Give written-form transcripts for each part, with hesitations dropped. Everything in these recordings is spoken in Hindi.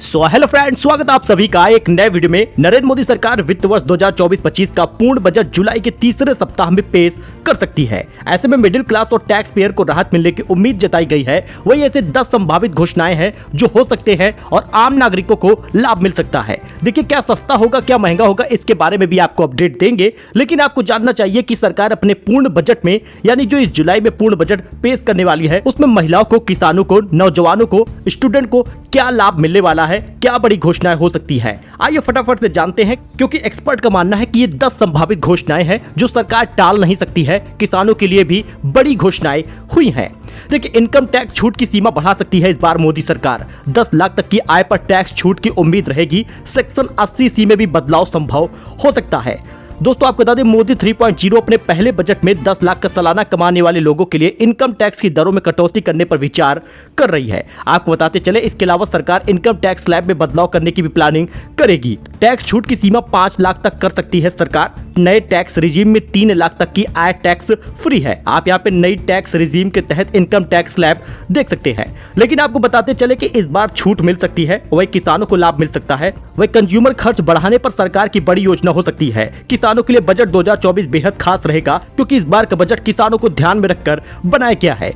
हेलो फ्रेंड्स, स्वागत है आप सभी का एक नए वीडियो में। नरेंद्र मोदी सरकार वित्त वर्ष 2024-25 का पूर्ण बजट जुलाई के तीसरे सप्ताह में पेश कर सकती है। ऐसे में मिडिल क्लास और टैक्स पेयर को राहत मिलने की उम्मीद जताई गई है। वही ऐसे 10 संभावित घोषणाएं हैं जो हो सकते हैं और आम नागरिकों को लाभ मिल सकता है। देखिए, क्या सस्ता होगा क्या महंगा होगा, इसके बारे में भी आपको अपडेट देंगे। लेकिन आपको जानना चाहिए कि सरकार अपने पूर्ण बजट में, यानी जो इस जुलाई में पूर्ण बजट पेश करने वाली है, उसमें महिलाओं को, किसानों को, नौजवानों को, स्टूडेंट को क्या लाभ मिलने वाला है, क्या बड़ी घोषणाएं हो सकती है। आइए फटाफट से जानते हैं, क्योंकि एक्सपर्ट का मानना है कि ये 10 संभावित घोषणाएं हैं जो सरकार टाल नहीं सकती है। किसानों के लिए भी बड़ी घोषणाएं हुई हैं। देखिए, इनकम टैक्स छूट की सीमा बढ़ा सकती है इस बार मोदी सरकार। 10 लाख तक की आय पर टैक्स छूट की उम्मीद रहेगी। सेक्शन 80C में भी बदलाव संभव हो सकता है। दोस्तों, आपको बता दें, मोदी 3.0 अपने पहले बजट में 10 लाख का सालाना कमाने वाले लोगों के लिए इनकम टैक्स की दरों में कटौती करने पर विचार कर रही है। आपको बताते चले, इसके अलावा सरकार इनकम टैक्स स्लैब में बदलाव करने की भी प्लानिंग करेगी। टैक्स छूट की सीमा 5 लाख तक कर सकती है सरकार। नए टैक्स रिजीम में 3 लाख तक की आय टैक्स फ्री है। आप यहाँ पे नई टैक्स रिजीम के तहत इनकम टैक्स स्लैब देख सकते हैं। लेकिन आपको बताते चले कि इस बार छूट मिल सकती है, वही किसानों को लाभ मिल सकता है। वही कंज्यूमर खर्च बढ़ाने पर सरकार की बड़ी योजना हो सकती है। किसानों के लिए बजट 2024 बेहद खास रहेगा, क्योंकि इस बार का बजट किसानों को ध्यान में रखकर बनाया गया है।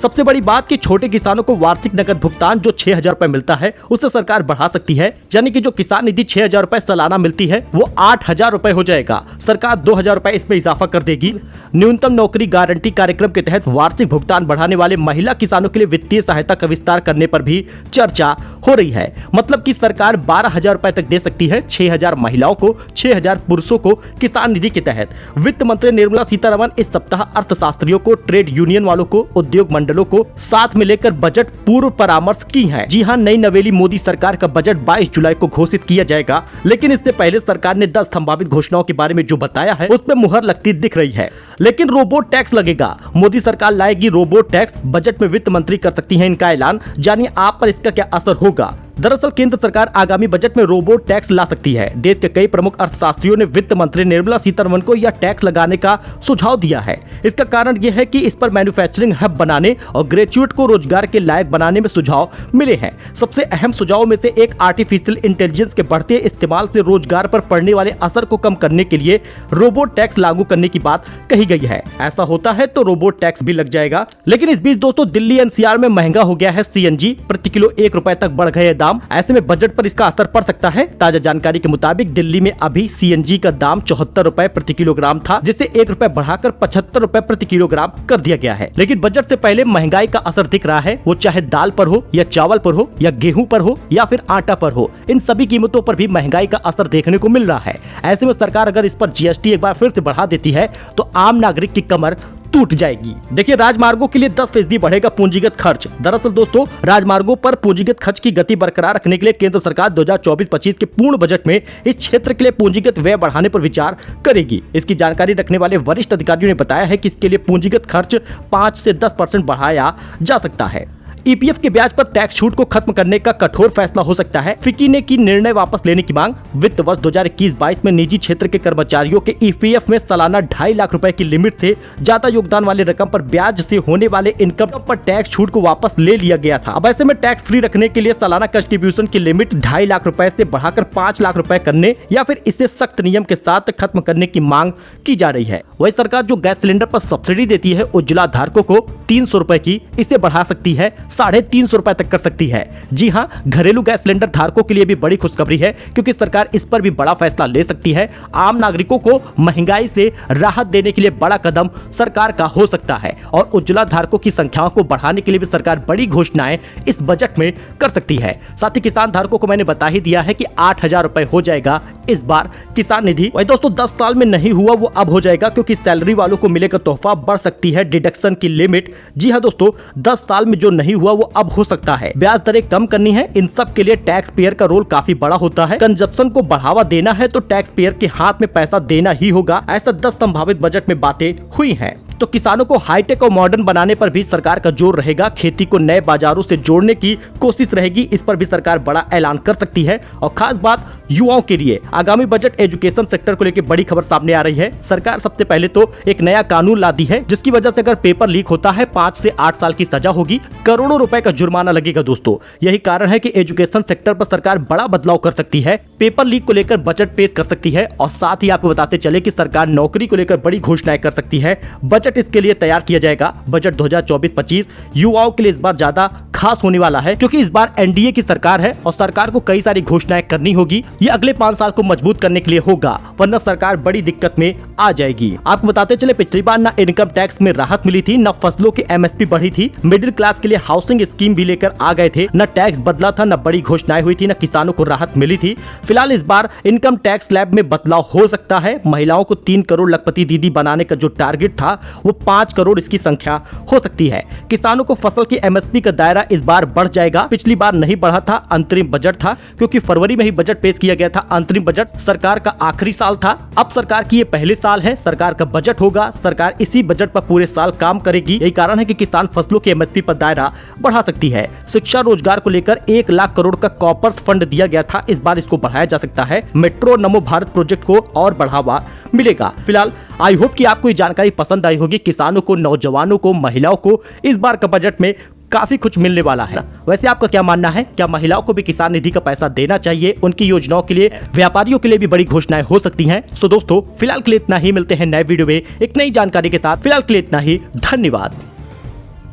सबसे बड़ी बात कि छोटे किसानों को वार्षिक नकद भुगतान जो 6,000 रुपए मिलता है, उससे सरकार बढ़ा सकती है। यानी कि जो किसान निधि 6,000 रुपए सालाना मिलती है, वो 8,000 रुपए हो जाएगा। सरकार 2,000 रुपए इसमें इजाफा कर देगी। न्यूनतम नौकरी गारंटी कार्यक्रम के तहत वार्षिक भुगतान बढ़ाने वाले महिला किसानों के लिए वित्तीय सहायता का विस्तार करने पर भी चर्चा हो रही है। मतलब कि सरकार 12,000 रुपए तक दे सकती है। 6,000 महिलाओं को, 6,000 पुरुषों को किसान निधि के तहत। वित्त मंत्री निर्मला सीतारमण इस सप्ताह अर्थशास्त्रियों को, ट्रेड यूनियन वालों को, उद्योग मंडलों को साथ में लेकर बजट पूर्व परामर्श की है। जी हां, नई नवेली मोदी सरकार का बजट 22 जुलाई को घोषित किया जाएगा। लेकिन इससे पहले सरकार ने 10 संभावित घोषणाओं के बारे में जो बताया है, उसमें मुहर लगती दिख रही है। लेकिन रोबोट टैक्स लगेगा। मोदी सरकार लाएगी रोबोट टैक्स। बजट में वित्त मंत्री कर सकती है इनका ऐलान। जानिए आप पर इसका क्या असर होगा। दरअसल केंद्र सरकार आगामी बजट में रोबोट टैक्स ला सकती है। देश के कई प्रमुख अर्थशास्त्रियों ने वित्त मंत्री निर्मला सीतारमण को यह टैक्स लगाने का सुझाव दिया है। इसका कारण यह है कि इस पर मैन्युफैक्चरिंग हब बनाने और ग्रेजुएट को रोजगार के लायक बनाने में सुझाव मिले हैं। सबसे अहम सुझावों में से एक आर्टिफिशियल इंटेलिजेंस के बढ़ते इस्तेमाल से रोजगार पर पड़ने वाले असर को कम करने के लिए रोबोट टैक्स लागू करने की बात कही गई है। ऐसा होता है तो रोबोट टैक्स भी लग जाएगा। लेकिन इस बीच दोस्तों, दिल्ली NCR में महंगा हो गया है CNG। प्रति किलो 1 रुपए तक बढ़ गए दाम। ऐसे में बजट पर इसका असर पड़ सकता है। ताजा जानकारी के मुताबिक दिल्ली में अभी CNG का दाम 74 रुपए प्रति किलोग्राम था, जिसे 1 रुपए बढ़ाकर 75 रुपए प्रति किलोग्राम कर दिया गया है। लेकिन बजट से पहले महंगाई का असर दिख रहा है, वो चाहे दाल पर हो या चावल पर हो या गेहूं पर हो या फिर आटा पर हो। इन सभी कीमतों पर भी महंगाई का असर देखने को मिल रहा है। ऐसे में सरकार अगर इस पर GST एक बार फिर से बढ़ा देती है तो आम नागरिक की कमर टूट जाएगी। देखिए, राजमार्गों के लिए 10% बढ़ेगा पूंजीगत खर्च। दरअसल दोस्तों, राजमार्गों पर पूंजीगत खर्च की गति बरकरार रखने के लिए केंद्र सरकार 2024-25 के पूर्ण बजट में इस क्षेत्र के लिए पूंजीगत व्यय बढ़ाने पर विचार करेगी। इसकी जानकारी रखने वाले वरिष्ठ अधिकारियों ने बताया है कि इसके लिए पूंजीगत खर्च 5 से 10% बढ़ाया जा सकता है। EPF के ब्याज पर टैक्स छूट को खत्म करने का कठोर फैसला हो सकता है। फिक्की ने की निर्णय वापस लेने की मांग। वित्त वर्ष 2021-22 में निजी क्षेत्र के कर्मचारियों के EPF में सालाना 2.5 लाख रुपए की लिमिट से ज्यादा योगदान वाले रकम पर ब्याज से होने वाले इनकम पर टैक्स छूट को वापस ले लिया गया था। अब ऐसे में टैक्स फ्री रखने के लिए सालाना कंट्रीब्यूशन की लिमिट 2.5 लाख रुपए से बढ़ाकर 5 लाख रुपए करने या फिर इसे सख्त नियम के साथ खत्म करने की मांग की जा रही है। वही सरकार जो गैस सिलेंडर पर सब्सिडी देती है उज्ज्वला धारकों को 300 रुपए की, इसे बढ़ा सकती है 350 रुपए तक कर सकती है। जी हां, घरेलू गैस सिलेंडर धारकों के लिए भी बड़ी खुशखबरी है, क्योंकि सरकार इस पर भी बड़ा फैसला ले सकती है। आम नागरिकों को महंगाई से राहत देने के लिए बड़ा कदम सरकार का हो सकता है और उज्ज्वला धारकों की संख्याओं को बढ़ाने के लिए भी सरकार बड़ी घोषणाएं इस बजट में कर सकती है। साथ ही किसान धारकों को मैंने बता ही दिया है कि 8,000 रुपए हो जाएगा इस बार किसान निधि। वही दोस्तों, 10 साल में नहीं हुआ वो अब हो जाएगा, क्योंकि सैलरी वालों को मिलेगा तोहफा। बढ़ सकती है डिडक्शन की लिमिट। जी हां दोस्तों, 10 साल में जो नहीं हुआ वो अब हो सकता है। ब्याज दरें कम करनी है। इन सब के लिए टैक्स पेयर का रोल काफी बड़ा होता है। कंजप्शन को बढ़ावा देना है तो टैक्स पेयर के हाथ में पैसा देना ही होगा। ऐसा 10 संभावित बजट में बातें हुई हैं। तो किसानों को हाईटेक और मॉडर्न बनाने पर भी सरकार का जोर रहेगा। खेती को नए बाजारों से जोड़ने की कोशिश रहेगी, इस पर भी सरकार बड़ा ऐलान कर सकती है। और खास बात युवाओं के लिए आगामी बजट एजुकेशन सेक्टर को लेकर बड़ी खबर सामने आ रही है। सरकार सबसे पहले तो एक नया कानून ला दी है, जिसकी वजह से अगर पेपर लीक होता है 5 से 8 साल की सजा होगी, करोड़ों रुपए का जुर्माना लगेगा। दोस्तों यही कारण है कि एजुकेशन सेक्टर पर सरकार बड़ा बदलाव कर सकती है, पेपर लीक को लेकर बजट पेश कर सकती है। और साथ ही आपको बताते चले कि सरकार नौकरी को लेकर बड़ी घोषणाएं कर सकती है। बजट इसके लिए तैयार किया जाएगा। बजट 2024-25 युवाओं के लिए इस बार ज्यादा खास होने वाला है, क्योंकि इस बार एनडीए की सरकार है और सरकार को कई सारी घोषणाएं करनी होगी। ये अगले 5 साल को मजबूत करने के लिए होगा, वरना सरकार बड़ी दिक्कत में आ जाएगी। आपको बताते चले पिछली बार ना इनकम टैक्स में राहत मिली थी, न फसलों की एमएसपी बढ़ी थी, मिडिल क्लास के लिए हाउसिंग स्कीम भी लेकर आ गए थे, न टैक्स बदला था, न बड़ी घोषणाएं हुई थी, न किसानों को राहत मिली थी। फिलहाल इस बार इनकम टैक्स स्लैब में बदलाव हो सकता है। महिलाओं को 3 करोड़ लखपति दीदी बनाने का जो टारगेट था वो 5 करोड़ इसकी संख्या हो सकती है। किसानों को फसल की एमएसपी का दायरा इस बार बढ़ जाएगा। पिछली बार नहीं बढ़ा था, अंतरिम बजट था, क्योंकि फरवरी में ही बजट पेश किया गया था। अंतरिम बजट सरकार का आखिरी साल था, अब सरकार की ये पहले साल है, सरकार का बजट होगा, सरकार इसी बजट पर पूरे साल काम करेगी। यही कारण है कि किसान फसलों की एमएसपी पर दायरा बढ़ा सकती है। शिक्षा रोजगार को लेकर 1 लाख करोड़ का कॉपर्स फंड दिया गया था, इस बार इसको बढ़ाया जा सकता है। मेट्रो नमो भारत प्रोजेक्ट को और बढ़ावा मिलेगा। फिलहाल आई होप कि आपको ये जानकारी पसंद आई होगी। किसानों को, नौजवानों को, महिलाओं को इस बार का बजट में काफी कुछ मिलने वाला है। वैसे आपका क्या मानना है? क्या महिलाओं को भी किसान निधि का पैसा देना चाहिए? उनकी योजनाओं के लिए, व्यापारियों के लिए भी बड़ी घोषणाएं हो सकती हैं। सो दोस्तों फिलहाल के लिए इतना ही, मिलते हैं नए वीडियो में एक नई जानकारी के साथ। फिलहाल के लिए इतना ही, धन्यवाद।